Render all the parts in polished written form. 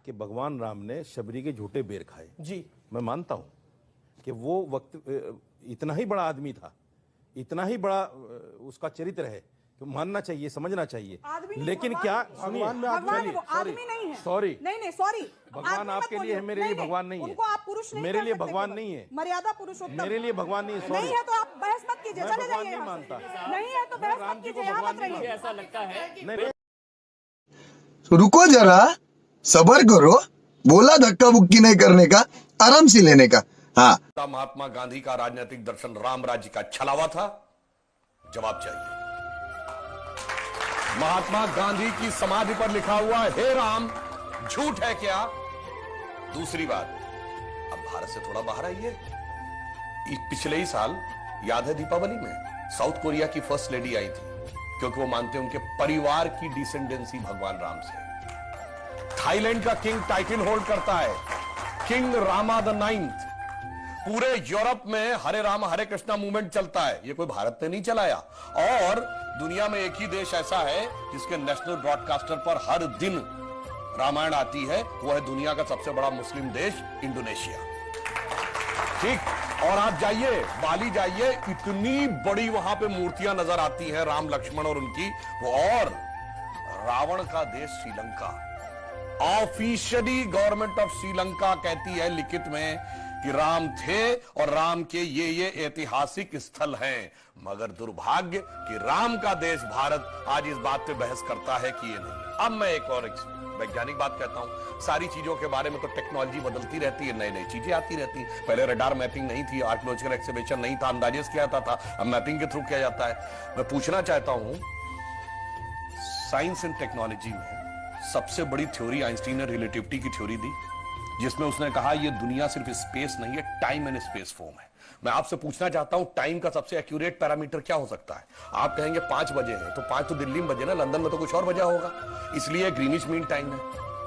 कि भगवान राम ने शबरी के झूठे बेर खाए जी, मैं मानता हूं कि वो वक्त इतना ही बड़ा आदमी था, इतना ही बड़ा उसका चरित्र है कि मानना चाहिए, समझना चाहिए। लेकिन क्या सुनिए, आदमी नहीं है। सॉरी नहीं सॉरी, भगवान आपके लिए है, मेरे लिए भगवान नहीं है। उनको आप पुरुष नहीं मेरे कर लिए सकते भगवान केवल। नहीं है। मर्यादा पुरुषोत्तम मेरे लिए भगवान नहीं है। सॉरी नहीं है तो आप बहस मत कीजिए, मैं चले भगवान जाइए नहीं यहाँ से। मानता। नहीं है तो बहस राम मत जी को कीजिए, यहाँ भगवान मत नहीं रहिए। ऐसा लगता है नहीं, रुको जरा, सबर करो, बोला धक्का बुक्की नहीं करने का, आराम से लेने का। हाँ, महात्मा गांधी का राजनीतिक दर्शन राम राज्य का छलावा था? जवाब चाहिए। महात्मा गांधी की समाधि पर लिखा हुआ हे राम झूठ है क्या? दूसरी बात, अब भारत से थोड़ा बाहर आइए। पिछले ही साल याद है दीपावली में साउथ कोरिया की फर्स्ट लेडी आई थी, क्योंकि वो मानते हैं उनके परिवार की डिसेंडेंसी भगवान राम से। थाईलैंड का किंग टाइटल होल्ड करता है, किंग रामा द 9th। पूरे यूरोप में हरे राम हरे कृष्णा मूवमेंट चलता है, ये कोई भारत ने नहीं चलाया। और दुनिया में एक ही देश ऐसा है जिसके नेशनल ब्रॉडकास्टर पर हर दिन रामायण आती है, वो है दुनिया का सबसे बड़ा मुस्लिम देश इंडोनेशिया। ठीक, और आप जाइए बाली जाइए, इतनी बड़ी वहां पे मूर्तियां नजर आती हैं राम लक्ष्मण और उनकी। वो और रावण का देश Sri Lanka, officially government of Sri Lanka कहती है लिखित में कि राम थे और राम के ये ऐतिहासिक स्थल हैं। मगर दुर्भाग्य कि राम का देश भारत आज इस बात पे बहस करता है कि ये नहीं। अब मैं एक और वैज्ञानिक बात कहता हूं, सारी चीजों के बारे में तो टेक्नोलॉजी बदलती रहती है, नई नई चीजें आती रहती हैं। पहले रडार मैपिंग नहीं थी, आर्कियोलॉजिकल एक्सकवेशन नहीं था, अंदाजे किया जाता था, अब मैपिंग के थ्रू किया जाता है। मैं पूछना चाहता हूं, साइंस एंड टेक्नोलॉजी में सबसे बड़ी थ्योरी आइंस्टीन ने रिलेटिविटी की थ्योरी दी, जिसमें उसने कहा यह दुनिया सिर्फ स्पेस नहीं है, टाइम एंड स्पेस फॉर्म है। मैं आपसे पूछना चाहता हूं, टाइम का सबसे एक्यूरेट पैरामीटर क्या हो सकता है? आप कहेंगे 5 बजे है, तो 5 तो दिल्ली में बजे ना, लंदन में तो कुछ और वजह होगा, इसलिए ग्रीनिच मीन टाइम है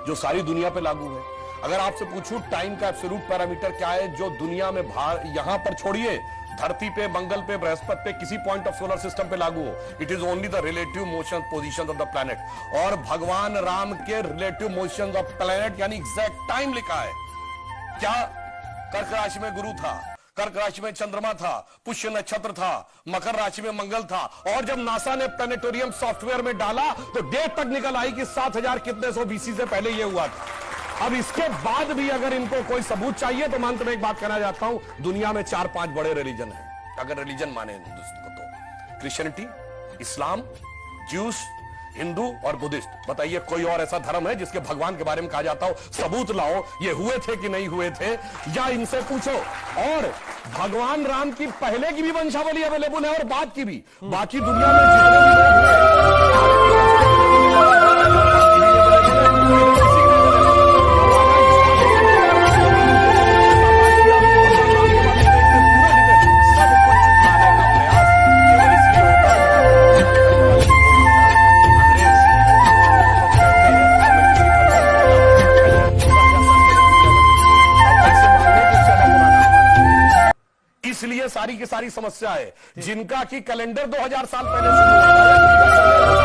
जो सारी दुनिया पे लागू है। अगर आपसे पूछूं टाइम का एब्सोल्यूट पैरामीटर क्या है जो दुनिया में यहां पर छोड़िए, धरती पे, मंगल पे, बृहस्पति पे, किसी पॉइंट ऑफ सोलर सिस्टम पे लागू हो, it is only the relative motion position of the planet. और भगवान राम के रिलेटिव मोशन ऑफ प्लैनेट यानी एग्जैक्ट टाइम लिखा है। क्या कर्क राशि में गुरु था, कर्क राशि में चंद्रमा था, पुष्य नक्षत्र था, मकर राशि में मंगल था, और जब नासा ने प्लैनेटोरियम सॉफ्टवेयर में डाला तो डेट तक निकल आई कि 7000 कितने सौ बीसी से पहले यह हुआ था। अब इसके बाद भी अगर इनको कोई सबूत चाहिए तो मैं अंत में एक बात कहना चाहता हूं, दुनिया में 4-5 बड़े रिलीजन हैं, अगर रिलीजन माने हिंदुस्तान तो क्रिश्चियनिटी, इस्लाम, ज्यूस, हिंदू और बुद्धिस्ट। बताइए कोई और ऐसा धर्म है जिसके भगवान के बारे में कहा जाता हो सबूत लाओ ये हुए थे कि नहीं हुए थे, या इनसे पूछो। और भगवान राम की पहले की भी वंशावली अवेलेबल है और बाद की भी, बाकी दुनिया में जितने भी लोग इसलिए सारी की सारी समस्या है, जिनका कि कैलेंडर 2000 साल पहले शुरू हुआ था।